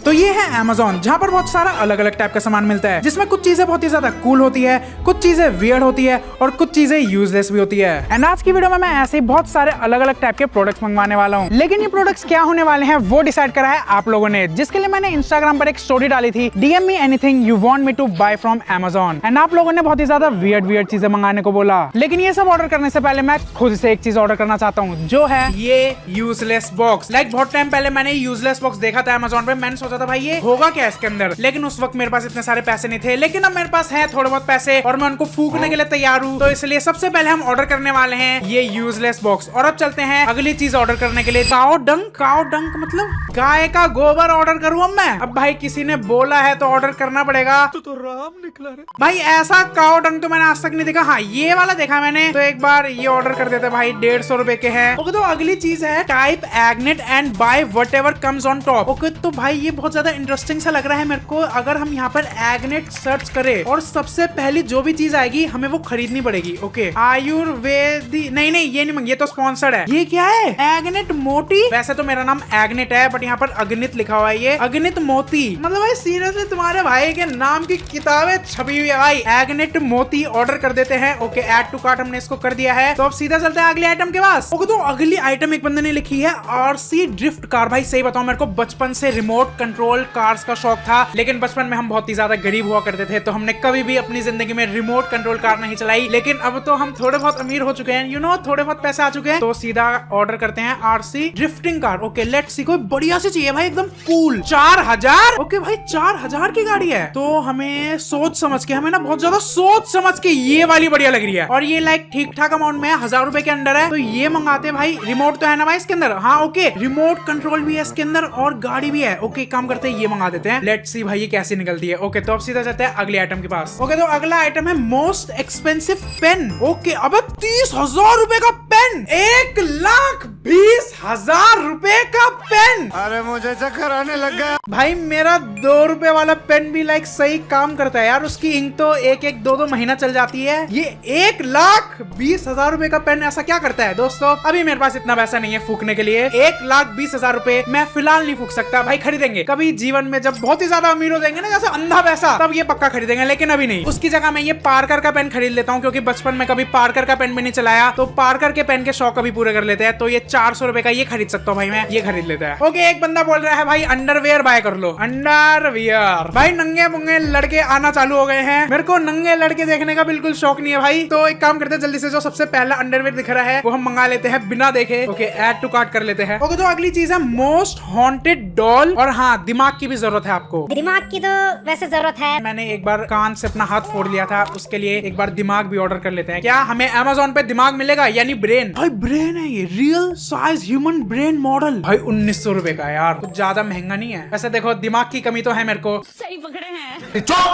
तो ये है Amazon, जहाँ पर बहुत सारा अलग अलग टाइप का सामान मिलता है, जिसमें कुछ चीजें बहुत ही ज्यादा कूल होती है, कुछ चीजें वियर्ड होती है और कुछ चीजें यूजलेस भी होती है। एंड आज की वीडियो में मैं ऐसे ही बहुत सारे अलग अलग टाइप के प्रोडक्ट्स मंगवाने वाला हूँ, लेकिन ये प्रोडक्ट्स क्या होने वाले हैं वो डिसाइड करा है आप लोगों ने, जिसके लिए मैंने इंस्टाग्राम पर एक स्टोरी डाली थी, DM me anything you want me to buy from Amazon। And आप लोगों ने बहुत ही ज्यादा वियर्ड चीजें मंगाने को बोला, लेकिन ये सब ऑर्डर करने से पहले मैं खुद से एक चीज ऑर्डर करना चाहता हूँ, जो है ये यूजलेस बॉक्स। बहुत टाइम पहले मैंने यूजलेस बॉक्स देखा था Amazon पे। मैंने सोचा था भाई ये होगा क्या इसके अंदर, लेकिन उस वक्त मेरे पास इतने सारे पैसे नहीं थे, लेकिन अब मेरे पास है थोड़े बहुत पैसे और मैं उनको फूकने के लिए तैयार हूँ। तो इसलिए सबसे पहले हम ऑर्डर करने वाले हैं ये यूजलेस बॉक्स। और अब चलते हैं अगली चीज ऑर्डर करने के लिए। काउ डंक मतलब गाय का गोबर ऑर्डर करूँ अब मैं। अब भाई किसी ने बोला है तो ऑर्डर करना पड़ेगा। तो राम निकला रे भाई। ऐसा काउ डंक तो मैंने आज तक नहीं देखा। हाँ ये वाला देखा मैंने, तो एक बार ये ऑर्डर कर देते भाई। 150 रुपए के हैं। ओके, तो अगली चीज है टाइप एग्नेट and by whatever comes on top. Okay, तो भाई ये बहुत ज्यादा इंटरेस्टिंग सा लग रहा है मेरे को। अगर हम यहाँ पर एग्नेट सर्च करें और सबसे पहली जो भी चीज आएगी हमें वो खरीदनी पड़ेगी। ओके, आयुर्वेदी नहीं ये नहीं मंगी, ये तो स्पॉन्सर्ड है। ये क्या है? एग्नेट मोती। वैसे तो मेरा नाम एग्नेट है, बट यहाँ पर अगनित लिखा हुआ है। ये अगनित मोती मतलब भाई सीरियसली तुम्हारे भाई के नाम की किताबें छपी हुई है भाई। एग्नेट मोती ऑर्डर कर देते हैं। ओके, ऐड टू कार्ट हमने इसको कर दिया है। तो अब सीधा चलते हैं अगले आइटम के पास। ओके, तो अगली आइटम एक बंदे ने लिखी है RC ड्रिफ्ट कार। भाई सही बताऊं, मेरे को बचपन से रिमोट कंट्रोल कार्स का शौक था, लेकिन बचपन में हम बहुत ही ज्यादा गरीब हुआ करते थे, तो हमने कभी भी अपनी जिंदगी में रिमोट कंट्रोल कार नहीं चलाई। लेकिन अब तो हम थोड़े बहुत अमीर हो चुके हैं, थोड़े बहुत पैसे आ चुके हैं, तो सीधा ऑर्डर करते हैं RC drifting car. Okay, let's see, कोई बढ़िया से चाहिए भाई, एकदम कूल। 4000। ओके भाई 4000 की गाड़ी है, तो हमें सोच समझ के, हमें ना बहुत ज्यादा सोच समझ के ये वाली बढ़िया लग रही है। और ये लाइक ठीक ठाक अमाउंट में 1000 रुपए के अंदर है, तो ये मंगाते हैं भाई। रिमोट तो है ना भाई इसके अंदर? हाँ ओके, रिमोट कंट्रोल भी है इसके अंदर और गाड़ी भी है। ओके, काम करते हैं ये मंगा देते हैं। लेट्स सी भाई ये कैसी निकलती है। ओके, तो अब सीधा चलते हैं अगले आइटम के पास। ओके, तो अगला आइटम है मोस्ट एक्सपेंसिव पेन। ओके, अब 30,000 रुपए का पेन, 1,20,000 रुपए का पेन। अरे मुझे चक्कर आने लग गया भाई। मेरा 2 रुपए वाला पेन भी लाइक सही काम करता है यार, उसकी इंक तो एक 2 महीना चल जाती है। ये 1,20,000 रुपए का पेन ऐसा क्या करता है दोस्तों? अभी मेरे पास इतना पैसा नहीं है फूकने के लिए। 1,20,000 रुपए मैं फिलहाल नहीं फूक सकता भाई। खरीदेंगे कभी जीवन में, जब बहुत ही ज्यादा अमीर हो जाएंगे ना, जैसे अंधा पैसा, तब ये पक्का खरीदेंगे, लेकिन अभी नहीं। उसकी जगह मैं ये पार्कर का पेन खरीद लेता हूँ, क्योंकि बचपन में कभी पार्कर का पेन भी नहीं चलाया, तो पार्कर के पेन के शौक अभी पूरे कर लेते हैं। तो ये 400 रुपए का ये खरीद सकता हूँ भाई मैं, ये खरीद लेता है। ओके, एक बंदा बोल रहा है भाई अंडरवेयर बाय कर लो। अंडरवियर भाई, नंगे मुंगे लड़के आना चालू हो गए हैं। मेरे को नंगे लड़के देखने का बिल्कुल शौक नहीं है भाई, तो एक काम करते हैं, जल्दी से जो सबसे पहला अंडरवेयर दिख रहा है वो हम मंगा लेते हैं बिना देखे। ओके, ऐड टू कार्ट कर लेते हैं। ओके, तो अगली चीज है मोस्ट हॉन्टेड डॉल। और हाँ, दिमाग की भी जरूरत है आपको। दिमाग की तो वैसे जरूरत है। मैंने एक बार कान से अपना हाथ फोड़ लिया था, उसके लिए एक बार दिमाग भी ऑर्डर कर लेते हैं। क्या हमें Amazon पे दिमाग मिलेगा? यानी ब्रेन। भाई ब्रेन है ये, real size human brain model. भाई 1900 रुपए का यार, कुछ ज्यादा महंगा नहीं है। वैसे देखो, दिमाग की कमी तो है मेरे को। सही पकड़े हैं।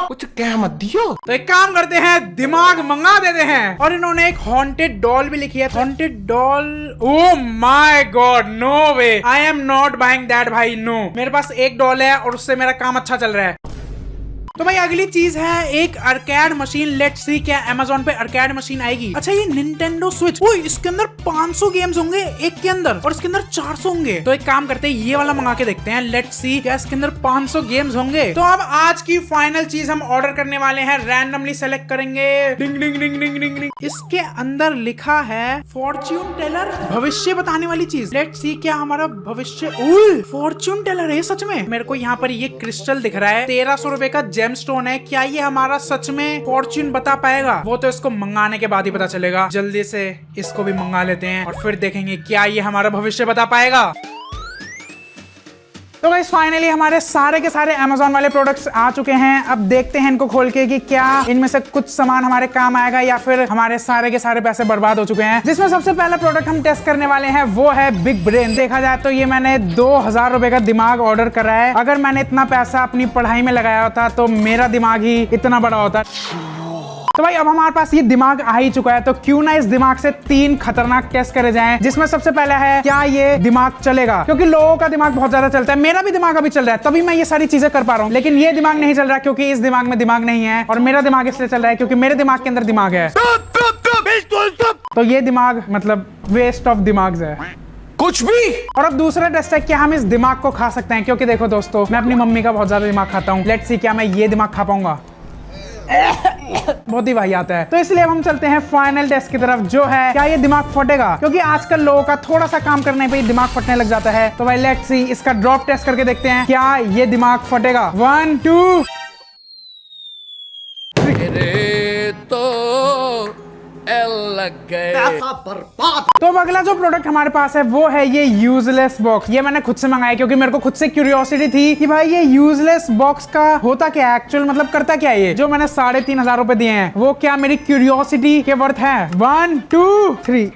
कुछ कह मत दियो। तो एक काम करते हैं, दिमाग मंगा देते हैं। और इन्होंने एक हॉन्टेड डॉल भी लिखी है। Haunted doll, oh my god, no way, I am not buying that भाई, नो। मेरे पास एक डॉल है और उससे मेरा काम अच्छा चल रहा है। तो भाई अगली चीज है एक आर्केड मशीन। लेट्स सी क्या Amazon पे आर्केड मशीन आएगी। अच्छा, ये निंटेंडो स्विच। ओए, इसके अंदर 500 गेम्स होंगे एक के अंदर, और इसके अंदर 400 होंगे। तो एक काम करते हैं, ये वाला मंगा के देखते हैं। लेट्स सी क्या इसके अंदर 500 गेम्स होंगे। तो अब आज की फाइनल चीज हम ऑर्डर करने वाले हैं, रैंडमली सेलेक्ट करेंगे। डिंग डिंग डिंग डिंग डिंग डिंग। इसके अंदर लिखा है फॉर्च्यून टेलर, भविष्य बताने वाली चीज। लेट्स सी क्या हमारा भविष्य, फॉर्च्यून टेलर है सच में। मेरे को यहाँ पर ये क्रिस्टल दिख रहा है, 1300 रुपए का जेमस्टोन है। क्या ये हमारा सच में फॉर्च्यून बता पाएगा? वो तो इसको मंगाने के बाद ही पता चलेगा। जल्दी से इसको भी मंगा लेते हैं और फिर देखेंगे क्या ये हमारा भविष्य बता पाएगा। तो गाइस फाइनली हमारे सारे के सारे Amazon वाले प्रोडक्ट्स आ चुके हैं। अब देखते हैं इनको खोल के कि क्या इनमें से कुछ सामान हमारे काम आएगा या फिर हमारे सारे के सारे पैसे बर्बाद हो चुके हैं। जिसमें सबसे पहला प्रोडक्ट हम टेस्ट करने वाले हैं वो है बिग ब्रेन। देखा जाए तो ये मैंने 2000 रुपए का दिमाग ऑर्डर करा है। अगर मैंने इतना पैसा अपनी पढ़ाई में लगाया होता तो मेरा दिमाग ही इतना बड़ा होता। तो भाई अब हमारे पास ये दिमाग आ ही चुका है, तो क्यों ना इस दिमाग से 3 खतरनाक टेस्ट करे जाएं। जिसमें सबसे पहला है क्या ये दिमाग चलेगा, क्योंकि लोगों का दिमाग बहुत ज्यादा चलता है। मेरा भी दिमाग अभी चल रहा है, तभी मैं ये सारी चीजें कर पा रहा हूँ। लेकिन ये दिमाग नहीं चल रहा क्योंकि इस दिमाग में दिमाग नहीं है, और मेरा दिमाग इसलिए चल रहा है क्योंकि मेरे दिमाग के अंदर दिमाग है। तो ये दिमाग मतलब वेस्ट ऑफ दिमाग है। कुछ भी। और अब दूसरा टेस्ट है कि हम इस दिमाग को खा सकते हैं, क्योंकि देखो दोस्तों, मैं अपनी मम्मी का बहुत ज्यादा दिमाग खाता हूँ। लेट्स सी क्या मैं ये दिमाग खा पाऊंगा। बहुत ही भाई आता है। तो इसलिए अब हम चलते हैं फाइनल टेस्ट की तरफ, जो है क्या ये दिमाग फटेगा, क्योंकि आजकल लोगों का थोड़ा सा काम करने पे ही दिमाग फटने लग जाता है। तो भाई लेट्स सी इसका ड्रॉप टेस्ट करके देखते हैं क्या ये दिमाग फटेगा। 1 2 लग गए। तो अब अगला जो प्रोडक्ट हमारे पास है वो है ये यूजलेस बॉक्स। ये मैंने खुद से मंगाया क्योंकि मेरे को खुद से क्यूरियोसिटी थी कि भाई ये यूजलेस बॉक्स का होता क्या है, एक्चुअल मतलब करता क्या है। ये जो मैंने 3,500 रुपए दिए हैं वो क्या मेरी क्यूरियोसिटी के वर्थ है। 1 2 3।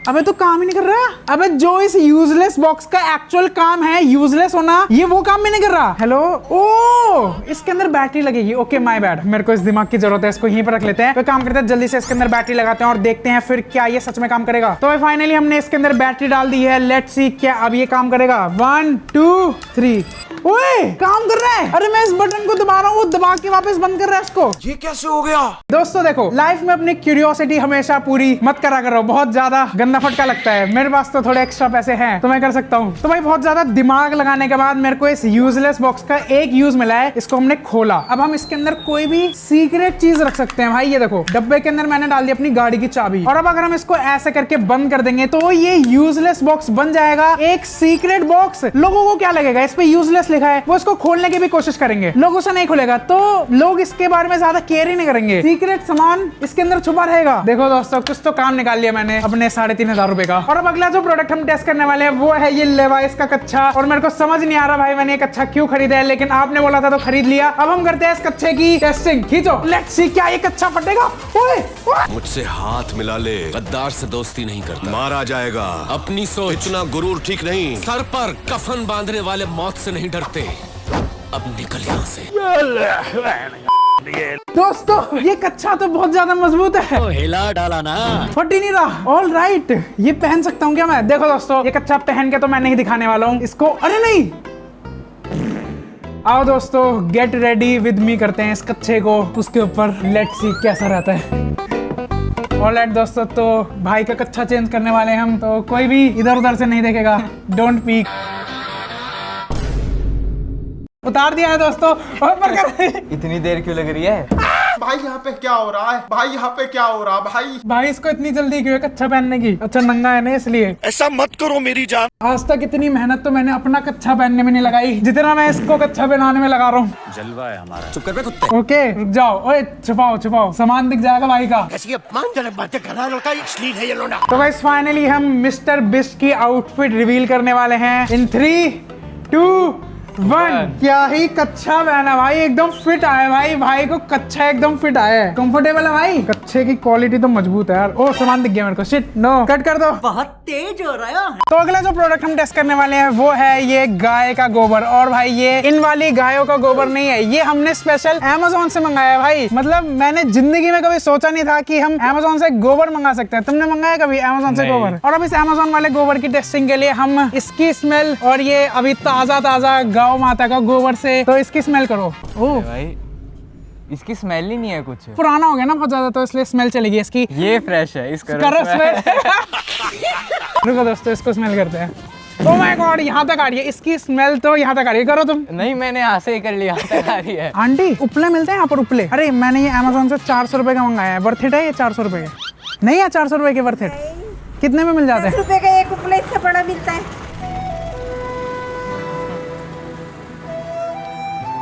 अबे तो काम ही नहीं कर रहा। अबे जो इस यूजलेस बॉक्स का एक्चुअल काम है यूजलेस होना, ये वो काम भी नहीं कर रहा। हेलो, ओ इसके अंदर बैटरी लगेगी। ओके माय बैड, मेरे को इस दिमाग की जरूरत है, इसको यहीं पर रख लेते हैं। तो काम करते हैं, जल्दी से इसके अंदर बैटरी लगाते हैं और देखते हैं फिर क्या ये सच में काम करेगा। तो भाई फाइनली हमने इसके अंदर बैटरी डाल दी है। लेट्स सी क्या अब ये काम करेगा। 1 2 3। ओए काम कर रहा है। अरे मैं इस बटन को दबा रहा हूँ, वो दबा के वापस बंद कर रहा है इसको। ये कैसे हो गया? दोस्तों देखो, लाइफ में अपनी क्यूरियोसिटी हमेशा पूरी मत करा करो, बहुत ज्यादा गंदा फटका लगता है। मेरे पास तो थोड़े एक्स्ट्रा पैसे हैं तो मैं कर सकता हूँ। तो भाई बहुत ज्यादा दिमाग लगाने के बाद मेरे को इस यूजलेस बॉक्स का एक यूज मिला है। इसको हमने खोला, अब हम इसके अंदर कोई भी सीक्रेट चीज रख सकते हैं। भाई ये देखो, डब्बे के अंदर मैंने डाल दी अपनी गाड़ी की चाबी, और अब अगर हम इसको ऐसे करके बंद कर देंगे तो ये यूजलेस बॉक्स बन जाएगा एक सीक्रेट बॉक्स। लोगों को क्या लगेगा, इस पे यूजलेस लिखा है, वो इसको खोलने की भी कोशिश करेंगे, लोग उसे नहीं खोलेगा तो लोग इसके बारे में ज्यादा केयर ही नहीं करेंगे। सीक्रेट सामान इसके अंदर छुपा रहेगा। देखो दोस्तों, कुछ तो काम निकाल लिया मैंने अपने 3,500 रुपए का। और अब अगला जो प्रोडक्ट हम टेस्ट करने वाले हैं वो है ये लेवाइस का कच्छा। और मेरे को समझ नहीं आ रहा भाई मैंने ये कच्छा क्यों खरीदा है, लेकिन आपने बोला था तो खरीद लिया। अब हम करते हैं इस कच्छे की टेस्टिंग। खींचो, लेट्स सी क्या ये कच्छा फटेगा। ओए मुझसे हाथ मिला ले, गद्दार से दोस्ती नहीं करता, मारा जाएगा। अपनी सोच, इतना गुरूर ठीक नहीं। सर पर कफन बांधने वाले मौत से नहीं डरते। अब निकल यहाँ से। दोस्तों ये कच्छा तो बहुत ज्यादा मजबूत है, हिला डाला ना, फट ही नहीं रहा। ऑल राइट, ये पहन सकता हूँ क्या मैं? देखो दोस्तों, ये कच्छा पहन के तो मैं नहीं दिखाने वाला हूँ इसको। अरे नहीं, आओ दोस्तों गेट रेडी विद मी, करते हैं इस कच्छे को उसके ऊपर। लेट्स सी कैसा रहता है। ऑलराइट दोस्तों, तो भाई का कच्छा चेंज करने वाले हैं हम, तो कोई भी इधर उधर से नहीं देखेगा। Don't peak. उतार दिया है दोस्तों। ऊपर कर। इतनी देर क्यों लग रही है? भाई यहाँ पे क्या हो रहा है? भाई यहाँ पे क्या हो रहा है? भाई इसको इतनी जल्दी क्यों है कच्छा पहनने की? अच्छा नंगा है ना इसलिए। ऐसा मत करो मेरी जान। आज तक इतनी मेहनत तो मैंने अपना कच्छा पहनने में नहीं लगाई जितना मैं इसको कच्छा पहनाने में लगा रहा हूँ। जलवा है हमारा। चुप कर बे कुत्ते। ओके रुक जाओ। ओए छुपाओ छुपाओ, सामान दिख जाएगा भाई का। ऐसी अपमानजनक बातें कर रहा है लड़का, अश्लील है ये लोना। तो गाइस फाइनली हम मिस्टर बिस्ट की आउटफिट रिवील करने वाले हैं इन 3 2 1। क्या ही कच्छा पहना भाई, एकदम फिट आया भाई। भाई को कच्छा एकदम फिट आया है, कंफर्टेबल है भाई। कच्छे की क्वालिटी तो मजबूत है यार। ओ सामान दिख गया मेरे को। शिट, नो कट कर दो, बहुत तेज हो रहा है। तो अगला जो प्रोडक्ट हम टेस्ट करने वाले हैं वो है ये गाय का गोबर। और भाई ये इन वाली गायों का गोबर नहीं है, ये हमने स्पेशल Amazon से मंगाया है भाई। मतलब मैंने जिंदगी में कभी सोचा नहीं था कि हम Amazon से गोबर मंगा सकते हैं। तुमने मंगाया कभी Amazon से गोबर? और अब इस Amazon वाले गोबर की टेस्टिंग के लिए हम इसकी स्मेल, और ये अभी ताजा ताजा गाँव माता का गोबर से, तो इसकी स्मेल करो। ओह भाई इसकी स्मेल ही नहीं है कुछ। पुराना हो गया ना बहुत ज्यादा, तो इसलिए स्मेल चलेगी इसकी। ये फ्रेश है, इसका करो स्मेल। रुको दोस्तों, इसको स्मेल करते हैं। ओह माय गॉड, यहाँ तक आ रही है इसकी स्मेल, तो यहाँ तक आ रही है। करो तुम। नहीं मैंने यहाँ से ही कर लिया, यहाँ तक आ रही है। आंटी उपले मिलते हैं यहाँ पर? उपले? अरे मैंने ये Amazon से 400 रुपए का मंगाया है। वर्थ इट है ये 400 रुपए के? नहीं है 400 रुपए के वर्थ इट? कितने में मिल जाते हैं? 10 रुपए का एक उपला इससे बड़ा मिलता है।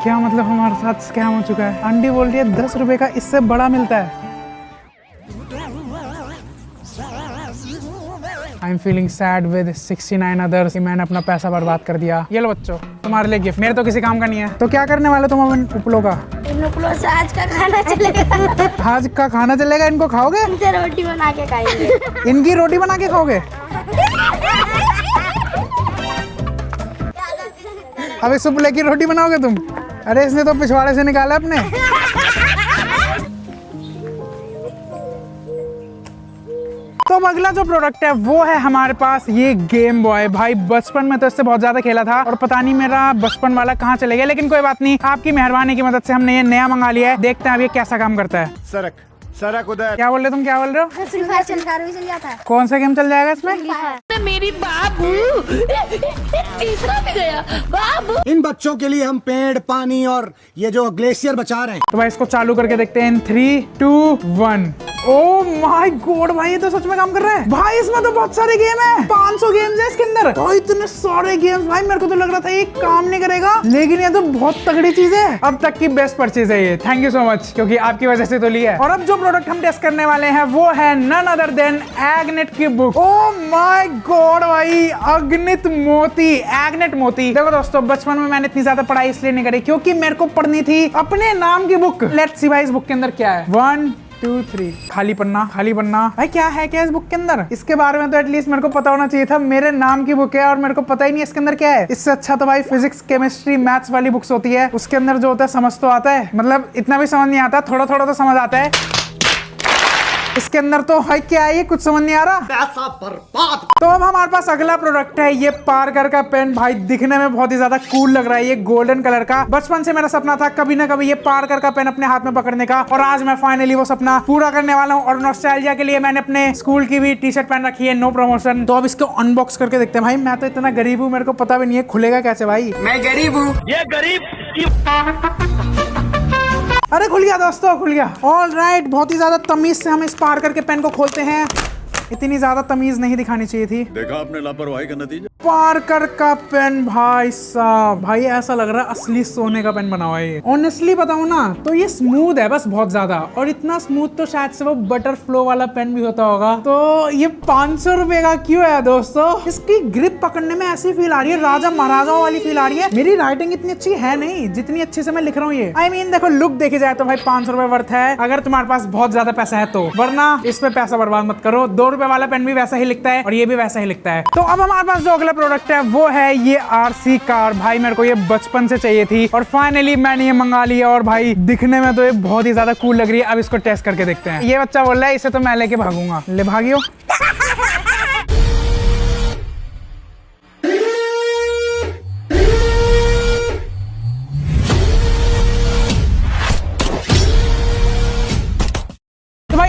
क्या मतलब हमारे साथ स्कैम हो चुका है? आंटी बोल रही है 10 रुपए का इससे बड़ा मिलता है। I am feeling sad with 69 others कि मैंने अपना पैसा बर्बाद कर दिया। ये लो बच्चों, तुम्हारे लिए गिफ्ट। मेरे तो किसी काम का नहीं है। तो क्या करने वाले तुम अब उपलों का? इन उपलों से आज का खाना चलेगा। आज का खाना चलेगा? इनको खाओगे? इनसे रोटी बना के खाएंगे। इनकी रोटी बना के खाओगे? अब इस उपले की रोटी बनाओगे तुम? अरे इसने तो पिछवाड़े से निकाला अपने। तो अब अगला जो प्रोडक्ट है वो है हमारे पास ये गेम बॉय। भाई बचपन में तो इससे बहुत ज्यादा खेला था और पता नहीं मेरा बचपन वाला कहाँ चले गया, लेकिन कोई बात नहीं, आपकी मेहरबानी की मदद से हमने ये नया मंगा लिया है। देखते हैं अब ये कैसा काम करता है। सरक सड़क उधर। क्या बोल रहे तुम, क्या बोल रहे हो? फ्री फायर चल जाता है। कौन सा गेम चल जाएगा इसमें? मेरी बाबू तीसरा भी गया बाबू। इन बच्चों के लिए हम पेड़, पानी और ये जो ग्लेशियर बचा रहे हैं। तो भाई इसको चालू करके देखते हैं। 3, 2, 1। ओ माय गॉड भाई, ये तो सच में काम कर रहा है भाई। इसमें तो बहुत सारे गेम है, 500 गेम्स है इसके अंदर। तो इतने सारे गेम्स भाई, मेरे को तो लग रहा था ये काम नहीं करेगा, लेकिन ये तो बहुत तगड़ी चीज है। अब तक की बेस्ट परचेज है ये। थैंक यू सो मच, क्योंकि आपकी वजह से तो लिया है। और अब जो प्रोडक्ट हम टेस्ट करने वाले हैं वो है नन अदर देन एग्नेट की बुक। ओ माय गॉड भाई, अग्नित मोती, एग्नेट मोती। देखो दोस्तों, बचपन में मैंने इतनी ज्यादा पढ़ाई इसलिए नहीं करी क्योंकि मेरे को पढ़नी थी अपने नाम की बुक। लेट्स सी भाई इस बुक के अंदर क्या है। 1, 2, 3। खाली पन्ना, खाली पन्ना। भाई क्या है, क्या है इस बुक के अंदर? इसके बारे में तो एटलीस्ट मेरे को पता होना चाहिए था। मेरे नाम की बुक है और मेरे को पता ही नहीं इसके अंदर क्या है। इससे अच्छा तो भाई फिजिक्स, केमिस्ट्री, मैथ्स वाली बुक्स होती है, उसके अंदर जो होता है समझ तो आता है। मतलब इतना भी समझ नहीं आता, थोड़ा थोड़ा तो समझ आता है। इसके अंदर तो है क्या है, ये कुछ समझ नहीं आ रहा। पैसा बर्बाद। तो अब हमारे पास अगला प्रोडक्ट है ये पार्कर का पेन। भाई दिखने में बहुत ही ज्यादा कूल लग रहा है, ये गोल्डन कलर का। बचपन से मेरा सपना था कभी ना कभी ये पार्कर का पेन अपने हाथ में पकड़ने का, और आज मैं फाइनली वो सपना पूरा करने वाला हूँ। और नॉस्टैल्जिया के लिए मैंने अपने स्कूल की भी टी शर्ट पहन रखी है, नो प्रमोशन। तो अब इसको अनबॉक्स करके देखते हैं। भाई मैं तो इतना गरीब हूँ, मेरे को पता भी नहीं है खुलेगा कैसे भाई। मैं गरीब हूँ। ये गरीब अरे खुल गया दोस्तों, खुल गया। ऑल राइट, बहुत ही ज्यादा तमीज से हम इस पार्कर के पेन को खोलते हैं। इतनी ज्यादा तमीज नहीं दिखानी चाहिए थी। देखा आपने लापरवाही का नतीजा। पार्कर का पेन भाई साहब, भाई ऐसा लग रहा है असली सोने का पेन बना हुआ है ये। ऑनेस्टली बताऊं ना तो ये स्मूथ है बस बहुत ज्यादा, और इतना स्मूथ तो शायद से वो बटर फ्लो वाला पेन भी होता होगा। तो ये 500 रुपए का क्यों है दोस्तों? इसकी ग्रिप पकड़ने में ऐसी फील आ रही है, राजा महाराजाओं वाली फील आ रही है। मेरी राइटिंग इतनी अच्छी है नहीं जितनी अच्छे से मैं लिख रहा हूँ ये। I mean, देखो लुक देखी जाए तो भाई 500 रुपए वर्थ है अगर तुम्हारे पास बहुत ज्यादा पैसा है तो, वरना इस पे पैसा बर्बाद मत करो। 2 रुपए वाला पेन भी वैसा ही लिखता है और ये भी वैसा ही लिखता है। तो अब हमारे पास जो अगला प्रोडक्ट है वो है ये आरसी कार। भाई मेरे को ये बचपन से चाहिए थी और फाइनली मैंने ये मंगा लिया, और भाई दिखने में तो ये बहुत ही ज्यादा कूल लग रही है। अब इसको टेस्ट करके देखते हैं। ये बच्चा बोल रहा है इसे तो मैं लेके भागूंगा। ले भागियो।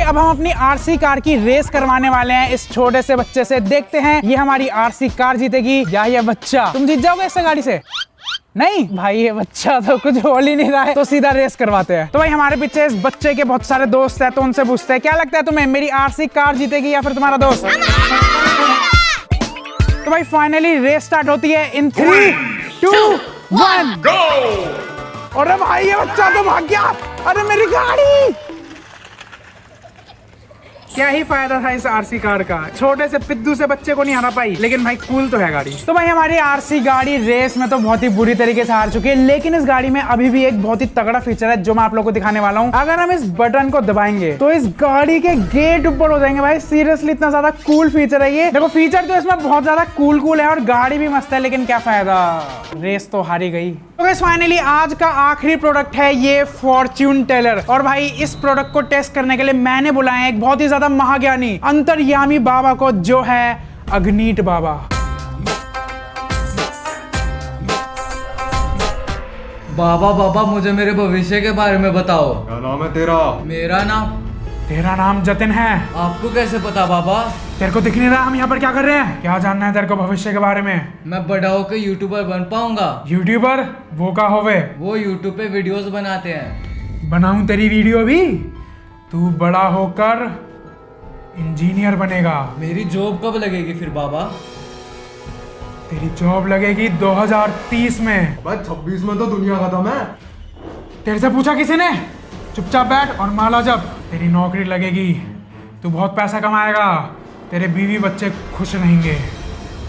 अब हम अपनी आरसी कार की रेस करवाने वाले हैं इस छोटे से बच्चे से। देखते हैं ये हमारी आरसी कार जीतेगी या ये बच्चा। तुम जीत जाओगे इस गाड़ी से? नहीं भाई, ये बच्चा तो कुछ बोल ही नहीं रहा है, तो सीधा रेस करवाते हैं। तो भाई हमारे पीछे इस बच्चे के बहुत सारे दोस्त हैं, तो उनसे पूछते हैं क्या लगता है तुम्हें, मेरी आरसी कार जीतेगी या फिर तुम्हारा दोस्त? तो भाई फाइनली रेस स्टार्ट होती है इन 3, 2, 1 गो। अरे भाई ये बच्चा तो भाग गया। अरे मेरी गाड़ी। क्या ही फायदा था इस आरसी कार का, छोटे से पिद्दू से बच्चे को नहीं हरा पाई, लेकिन भाई कूल तो है गाड़ी। तो भाई हमारी आरसी गाड़ी रेस में तो बहुत ही बुरी तरीके से हार चुकी है, लेकिन इस गाड़ी में अभी भी एक बहुत ही तगड़ा फीचर है जो मैं आप लोगों को दिखाने वाला हूँ। अगर हम इस बटन को दबाएंगे तो इस गाड़ी के गेट ऊपर हो जाएंगे। भाई सीरियसली इतना ज्यादा कूल फीचर है ये। देखो फीचर तो इसमें बहुत ज्यादा कूल है और गाड़ी भी मस्त है, लेकिन क्या फायदा, रेस तो हारी गई। तो गाइस फाइनली आज का आखिरी प्रोडक्ट है ये फॉर्च्यून टेलर। और भाई इस प्रोडक्ट को टेस्ट करने के लिए मैंने बुलाया एक बहुत ही ज्यादा महाज्ञानी अंतर्यामी बाबा को, जो है अग्नीट बाबा। बाबा मुझे मेरे भविष्य के बारे में बताओ। क्या नाम है तेरा? मेरा नाम? तेरा नाम जतिन है। आपको कैसे पता बाबा? तेरे को दिख नहीं रहा हम यहाँ पर क्या कर रहे हैं? क्या जानना है तेरे को भविष्य के बारे में? मैं बड़ा होकर यूट्यूबर बन पाऊंगा। यूट्यूबर? वो का होवे? वो यूट्यूब पे वीडियोस बनाते हैं। बनाऊं तेरी वीडियो भी? तू बड़ा होकर इंजीनियर बनेगा। मेरी जॉब कब लगेगी फिर बाबा? तेरी जॉब लगेगी 2030 में। भाई 26 में तो दुनिया खत्म है। तेरे से पूछा किसी ने? चुपचाप बैठ और माला जब तेरी नौकरी लगेगी, तू बहुत पैसा कमाएगा, तेरे बीवी बच्चे खुश रहेंगे।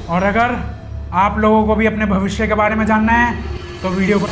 और अगर आप लोगों को भी अपने भविष्य के बारे में जानना है तो वीडियो को